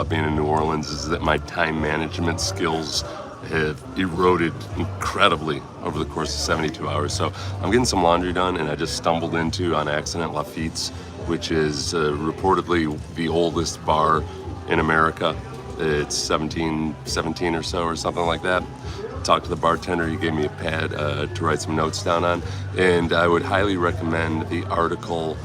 being in New Orleans is that my time management skills have eroded incredibly over the course of 72 hours. So I'm getting some laundry done, and I just stumbled into, on accident, Lafitte's, which is reportedly the oldest bar in America. It's 1717 or so, or something like that. Talked to the bartender. He gave me a pad to write some notes down on, and I would highly recommend the article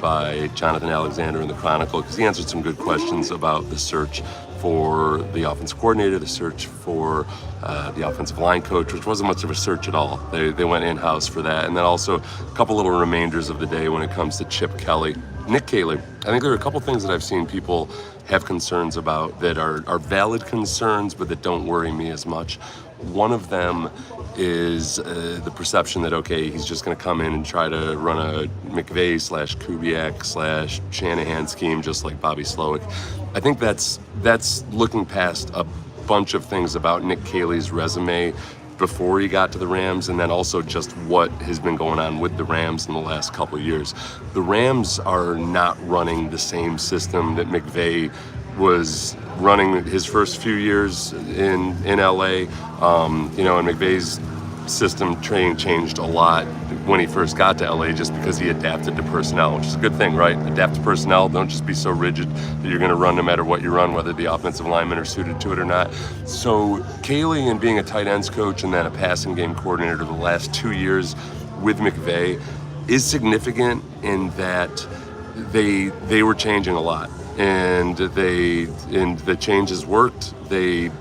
by Jonathan Alexander in the Chronicle, because he answered some good questions about the search for the offensive coordinator, the search for the offensive line coach, which wasn't much of a search at all. They went in-house for that. And then also a couple little remainders of the day when it comes to Chip Kelly. Nick Caley, I think there are a couple things that I've seen people have concerns about that are valid concerns, but that don't worry me as much. One of them is the perception that, okay, he's just going to come in and try to run a McVay/Kubiak/Shanahan scheme just like Bobby Slowick. I think that's looking past a bunch of things about Nick Caley's resume before he got to the Rams, and then also just what has been going on with the Rams in the last couple of years. The Rams are not running the same system that McVay was running his first few years in LA. And McVay's system training changed a lot when he first got to LA, just because he adapted to personnel, which is a good thing, right? Adapt to personnel. Don't just be so rigid that you're going to run no matter what you run, whether the offensive linemen are suited to it or not. So Caley, and being a tight ends coach and then a passing game coordinator the last 2 years with McVay, is significant in that they were changing a lot, and the changes worked. They've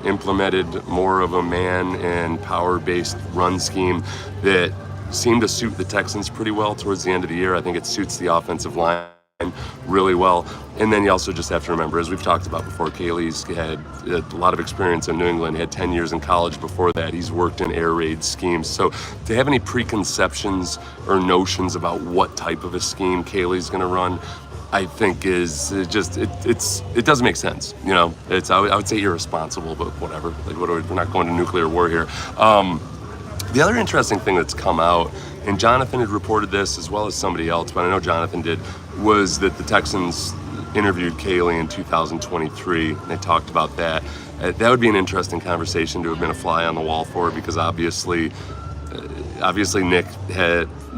implemented more of a man and power-based run scheme that seemed to suit the Texans pretty well towards the end of the year. I think it suits the offensive line really well. And then you also just have to remember, as we've talked about before, Caley's had a lot of experience in New England, had 10 years in college before that. He's worked in air raid schemes. So to have any preconceptions or notions about what type of a scheme Caley's going to run, I think is just, it doesn't make sense. It's, I would say, irresponsible, but whatever. We're not going to nuclear war here. The other interesting thing that's come out, and Jonathan had reported this as well as somebody else, but I know Jonathan did, was that the Texans interviewed Caley in 2023. They talked about that. That would be an interesting conversation to have been a fly on the wall for, because obviously Nick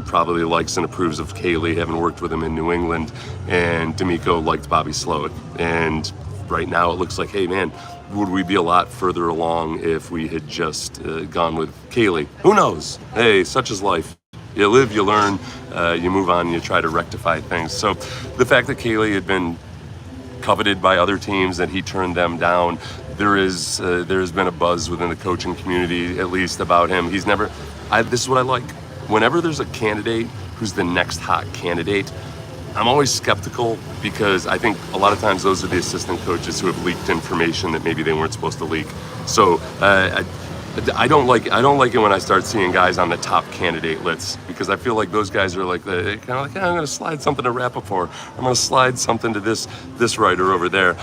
probably likes and approves of Caley, having worked with him in New England, and D'Amico liked Bobby Slowick. And right now it looks like, hey man, would we be a lot further along if we had just gone with Caley? Who knows? Hey, such is life. You live, you learn, you move on, and you try to rectify things. So the fact that Caley had been coveted by other teams, that he turned them down, there's been a buzz within the coaching community, at least, about him. This is what I like. Whenever there's a candidate who's the next hot candidate, I'm always skeptical, because I think a lot of times those are the assistant coaches who have leaked information that maybe they weren't supposed to leak. So I don't like it when I start seeing guys on the top candidate lists, because I feel like those guys are like I'm going to slide something to Rappaport. I'm going to slide something to this writer over there.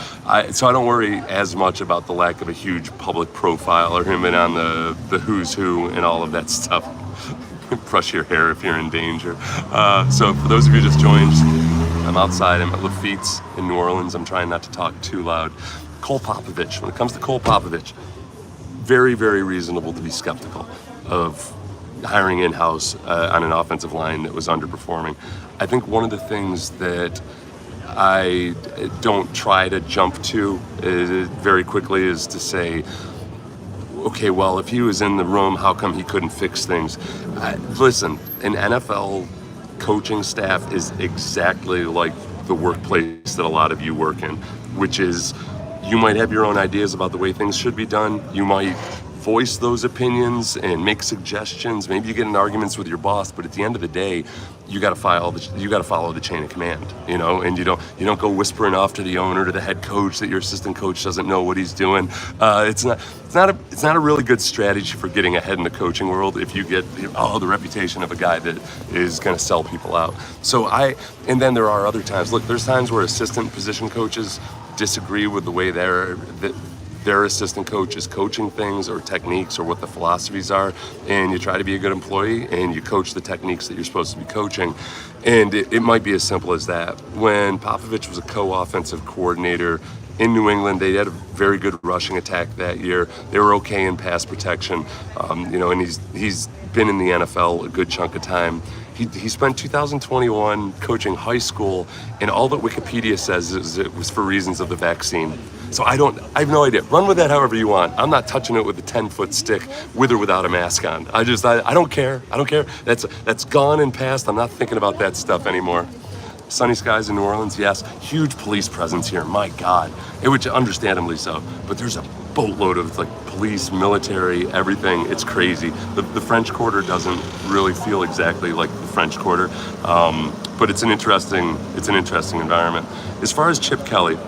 So I don't worry as much about the lack of a huge public profile or him and on the who's who and all of that stuff. Brush your hair if you're in danger. So for those of you who just joined, I'm outside. I'm at Lafitte's in New Orleans. I'm trying not to talk too loud. Cole Popavich. When it comes to Cole Popavich, very, very reasonable to be skeptical of hiring in-house on an offensive line that was underperforming. I think one of the things that I don't try to jump to very quickly is to say, okay, well, if he was in the room, how come he couldn't fix things? Listen, an NFL coaching staff is exactly like the workplace that a lot of you work in, which is, you might have your own ideas about the way things should be done. You might voice those opinions and make suggestions. Maybe you get in arguments with your boss, but at the end of the day, you got to follow the chain of command, and you don't go whispering off to the owner, to the head coach, that your assistant coach doesn't know what he's doing. It's not a really good strategy for getting ahead in the coaching world if you get the reputation of a guy that is going to sell people out. And then there are other times. Look, there's times where assistant position coaches disagree with the way their assistant coach is coaching things or techniques or what the philosophies are, and you try to be a good employee and you coach the techniques that you're supposed to be coaching. And it might be as simple as that. When Popavich was a co-offensive coordinator in New England, they had a very good rushing attack that year. They were okay in pass protection, and he's been in the NFL a good chunk of time. He spent 2021 coaching high school, and all that Wikipedia says is it was for reasons of the vaccine. So I have no idea. Run with that however you want. I'm not touching it with a 10-foot stick with or without a mask on. I don't care. I don't care. That's gone and past. I'm not thinking about that stuff anymore. Sunny skies in New Orleans, yes. Huge police presence here, my God. Which understandably so. But there's a boatload of police, military, everything. It's crazy. The French Quarter doesn't really feel exactly like the French Quarter, but it's an interesting environment. As far as Chip Kelly,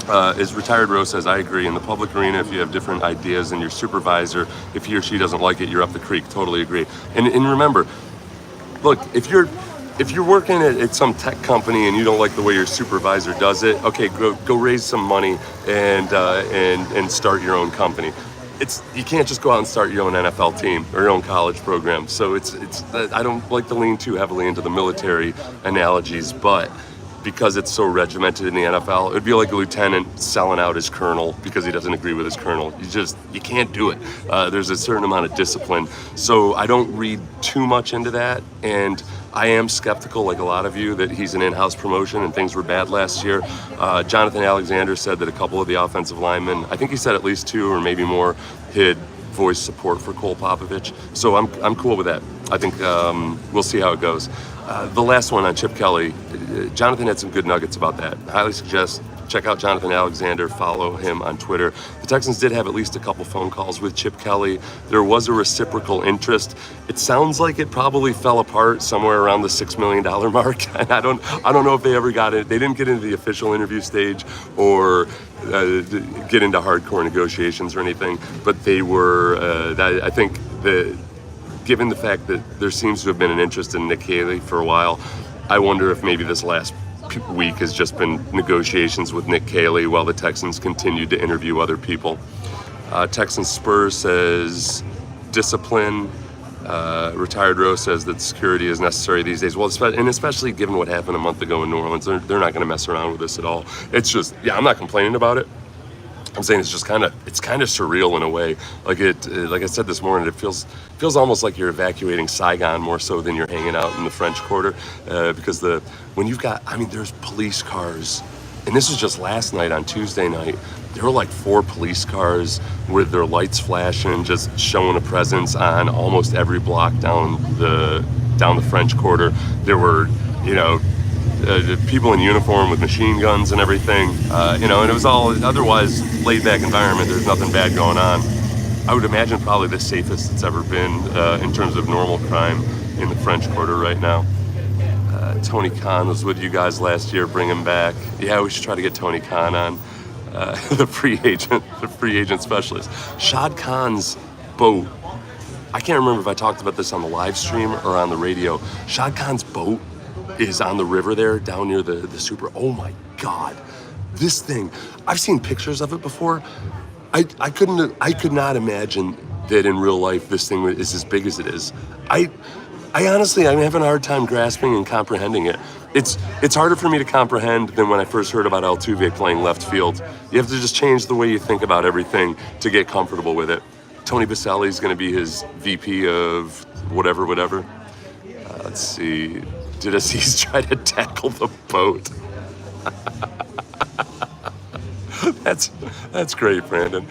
as retired Rowe says, I agree. In the public arena, if you have different ideas than your supervisor, if he or she doesn't like it, you're up the creek. Totally agree. And remember, look, if you're working at some tech company and you don't like the way your supervisor does it, okay, go raise some money and start your own company. You can't just go out and start your own NFL team or your own college program. So I don't like to lean too heavily into the military analogies, but because it's so regimented in the NFL, it'd be like a lieutenant selling out his colonel because he doesn't agree with his colonel. You can't do it. There's a certain amount of discipline. So I don't read too much into that, and I am skeptical, like a lot of you, that he's an in-house promotion and things were bad last year. Jonathan Alexander said that a couple of the offensive linemen, I think he said at least 2 or maybe more, had voiced support for Cole Popavich. So I'm cool with that. I think we'll see how it goes. The last one on Chip Kelly, Jonathan had some good nuggets about that. I highly suggest check out Jonathan Alexander, follow him on Twitter. The Texans did have at least a couple phone calls with Chip Kelly. There was a reciprocal interest. It sounds like it probably fell apart somewhere around the $6 million mark. And I don't know if they ever got it. They didn't get into the official interview stage or get into hardcore negotiations or anything, but they were, I think that given the fact that there seems to have been an interest in Nick Caley for a while, I wonder if maybe this last week has just been negotiations with Nick Caley while the Texans continued to interview other people. Texans Spurs says discipline. Retired Rowe says that security is necessary these days. Well, especially given what happened a month ago in New Orleans, they're not going to mess around with this at all. It's just, I'm not complaining about it. I'm saying it's kind of surreal in a way. Like I said this morning, it feels almost like you're evacuating Saigon more so than you're hanging out in the French Quarter, because when you've got, there's police cars, and this was just last night on Tuesday night. There were like 4 police cars with their lights flashing, just showing a presence on almost every block down the French Quarter. There were, people in uniform with machine guns and everything, and it was all otherwise laid-back environment. There's nothing bad going on. I would imagine probably the safest it's ever been in terms of normal crime in the French Quarter right now. Tony Khan was with you guys last year. Bring him back. Yeah, we should try to get Tony Khan on, the free agent specialist. Shad Khan's boat. I can't remember if I talked about this on the live stream or on the radio. Shad Khan's boat is on the river there down near the Super. Oh my God, this thing, I've seen pictures of it before. I could not imagine that in real life this thing is as big as it is. I honestly, I'm having a hard time grasping and comprehending it. It's harder for me to comprehend than when I first heard about Altuve playing left field. You have to just change the way you think about everything to get comfortable with it. Tony Baselli is going to be his VP of whatever. Let's see. Did Aziz try to tackle the boat? That's great, Brandon.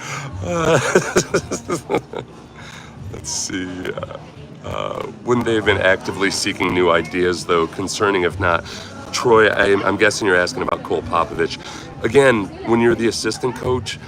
Let's see. Wouldn't they have been actively seeking new ideas, though? Concerning if not. Troy, I'm guessing you're asking about Cole Popavich. Again, when you're the assistant coach,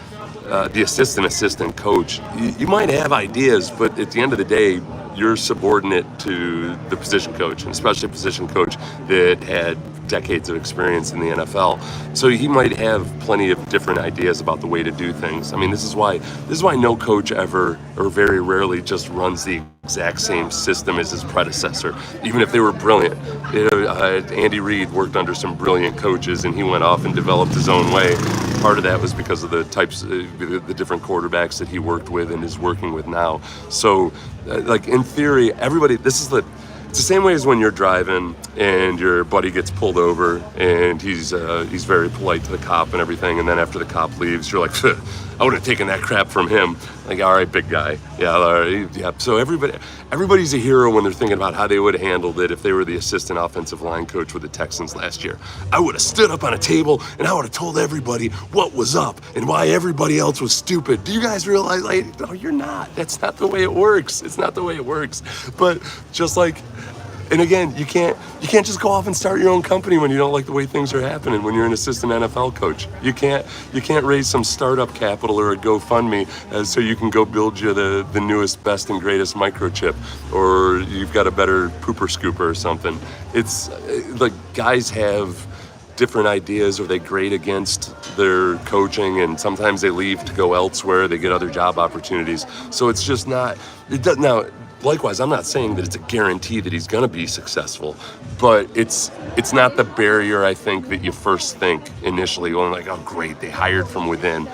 the assistant coach, you might have ideas, but at the end of the day, you're subordinate to the position coach, and especially a position coach that had decades of experience in the NFL. So he might have plenty of different ideas about the way to do things. This is why no coach ever, or very rarely, just runs the exact same system as his predecessor, even if they were brilliant. Andy Reid worked under some brilliant coaches, and he went off and developed his own way. part of that was because of the types, the different quarterbacks that he worked with and is working with now. So, like in theory, everybody, it's the same way as when you're driving and your buddy gets pulled over and he's very polite to the cop and everything, and then after the cop leaves, you're like, I would have taken that crap from him. Like, all right, big guy. Yeah, all right, yeah. So everybody's a hero when they're thinking about how they would have handled it if they were the assistant offensive line coach with the Texans last year. I would have stood up on a table and I would have told everybody what was up and why everybody else was stupid. Do you guys realize, like, no, you're not. That's not the way it works. It's not the way it works. But just like, and again, you can't just go off and start your own company when you don't like the way things are happening. When you're an assistant NFL coach, you can't raise some startup capital or a GoFundMe so you can go build you the newest, best, and greatest microchip, or you've got a better pooper scooper or something. It's like guys have different ideas, or they grade against their coaching, and sometimes they leave to go elsewhere. They get other job opportunities. So it's just not. It does now. Likewise, I'm not saying that it's a guarantee that he's going to be successful, but it's not the barrier, I think, that you first think initially when like, oh, great, they hired from within.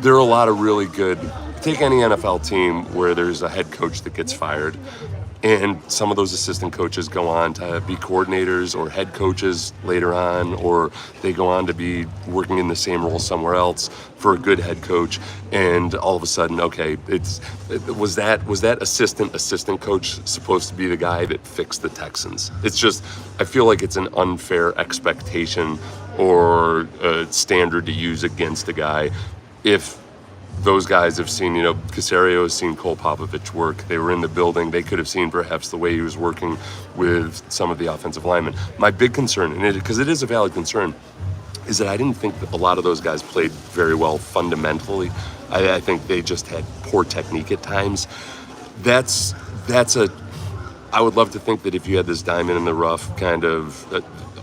There are a lot of really good, take any NFL team where there's a head coach that gets fired, and some of those assistant coaches go on to be coordinators or head coaches later on, or they go on to be working in the same role somewhere else for a good head coach. And all of a sudden, okay, was that assistant coach supposed to be the guy that fixed the Texans? It's just, I feel like it's an unfair expectation or a standard to use against a guy if those guys have seen, Caserio has seen Cole Popavich work. They were in the building. They could have seen perhaps the way he was working with some of the offensive linemen. My big concern, because it is a valid concern, is that I didn't think that a lot of those guys played very well fundamentally. I think they just had poor technique at times. I would love to think that if you had this diamond in the rough kind of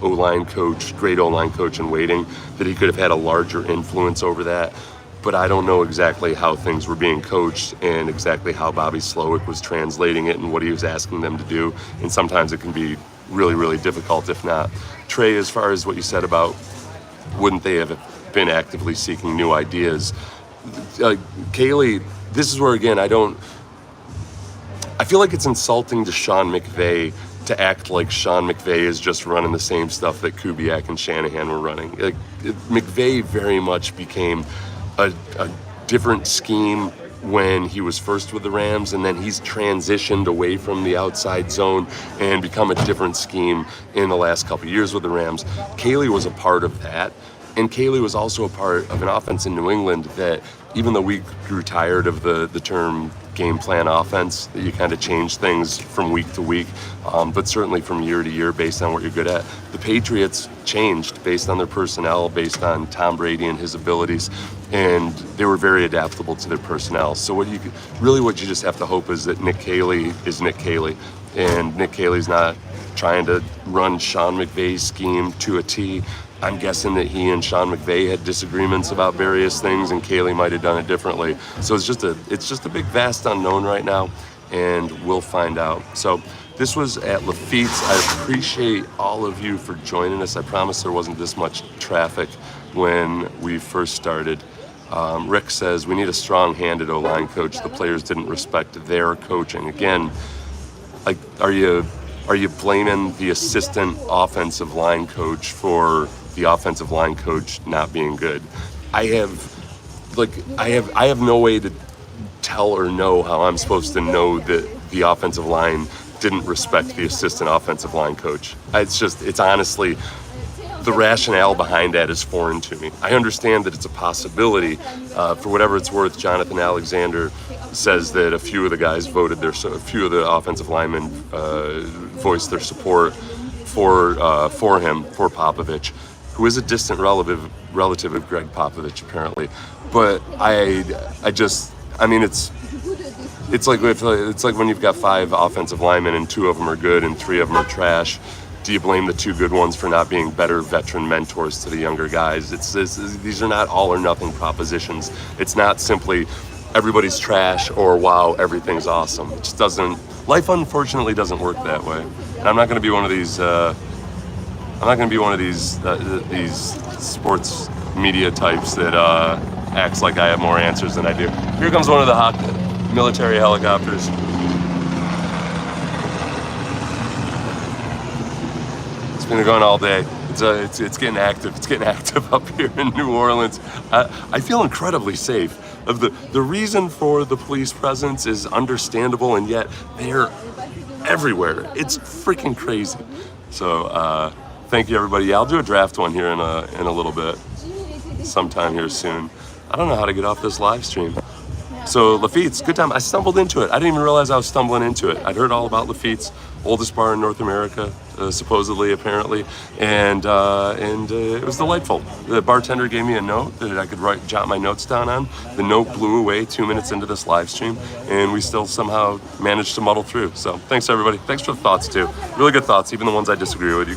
O-line coach, great O-line coach in waiting, that he could have had a larger influence over that. But I don't know exactly how things were being coached and exactly how Bobby Slowick was translating it and what he was asking them to do. And sometimes it can be really, really difficult, if not. Trey, as far as what you said about wouldn't they have been actively seeking new ideas, Kaylee, this is where, again, I feel like it's insulting to Sean McVay to act like Sean McVay is just running the same stuff that Kubiak and Shanahan were running. Like, McVay very much became a different scheme when he was first with the Rams, and then he's transitioned away from the outside zone and become a different scheme in the last couple of years with the Rams. Caley was a part of that, and Caley was also a part of an offense in New England that, even though we grew tired of the term game plan offense, that you kind of change things from week to week, but certainly from year to year based on what you're good at. The Patriots changed based on their personnel, based on Tom Brady and his abilities, and they were very adaptable to their personnel. So what you just have to hope is that Nick Caley is Nick Caley, and Nick Caley's not trying to run Sean McVay's scheme to a T. I'm guessing that he and Sean McVay had disagreements about various things, and Caley might have done it differently. So it's just a big, vast unknown right now, and we'll find out. So this was at Lafitte's. I appreciate all of you for joining us. I promise there wasn't this much traffic when we first started. Rick says, we need a strong-handed O-line coach. The players didn't respect their coaching. Again, like, are you blaming the assistant offensive line coach for the offensive line coach not being good? I have no way to tell or know how I'm supposed to know that the offensive line didn't respect the assistant offensive line coach. It's honestly, the rationale behind that is foreign to me. I understand that it's a possibility. For whatever it's worth, Jonathan Alexander says that a few of the offensive linemen voiced their support for him, for Popavich, who is a distant relative of Greg Popovich, apparently. But it's like when you've got 5 offensive linemen and 2 of them are good and 3 of them are trash. Do you blame the 2 good ones for not being better veteran mentors to the younger guys? These are not all or nothing propositions. It's not simply everybody's trash or wow, everything's awesome. It just doesn't. Life unfortunately doesn't work that way. And I'm not going to be one of these. These sports media types that acts like I have more answers than I do. Here comes one of the hot military helicopters. It's been going all day. It's getting active. It's getting active up here in New Orleans. I feel incredibly safe. The reason for the police presence is understandable, and yet they're everywhere. It's freaking crazy. So thank you, everybody. Yeah, I'll do a draft one here in a little bit, sometime here soon. I don't know how to get off this live stream. So Lafitte's, good time. I stumbled into it. I didn't even realize I was stumbling into it. I'd heard all about Lafitte's, oldest bar in North America, supposedly, apparently, and it was delightful. The bartender gave me a note that I could jot my notes down on. The note blew away 2 minutes into this live stream, and we still somehow managed to muddle through. So thanks, everybody. Thanks for the thoughts, too. Really good thoughts, even the ones I disagree with. You guys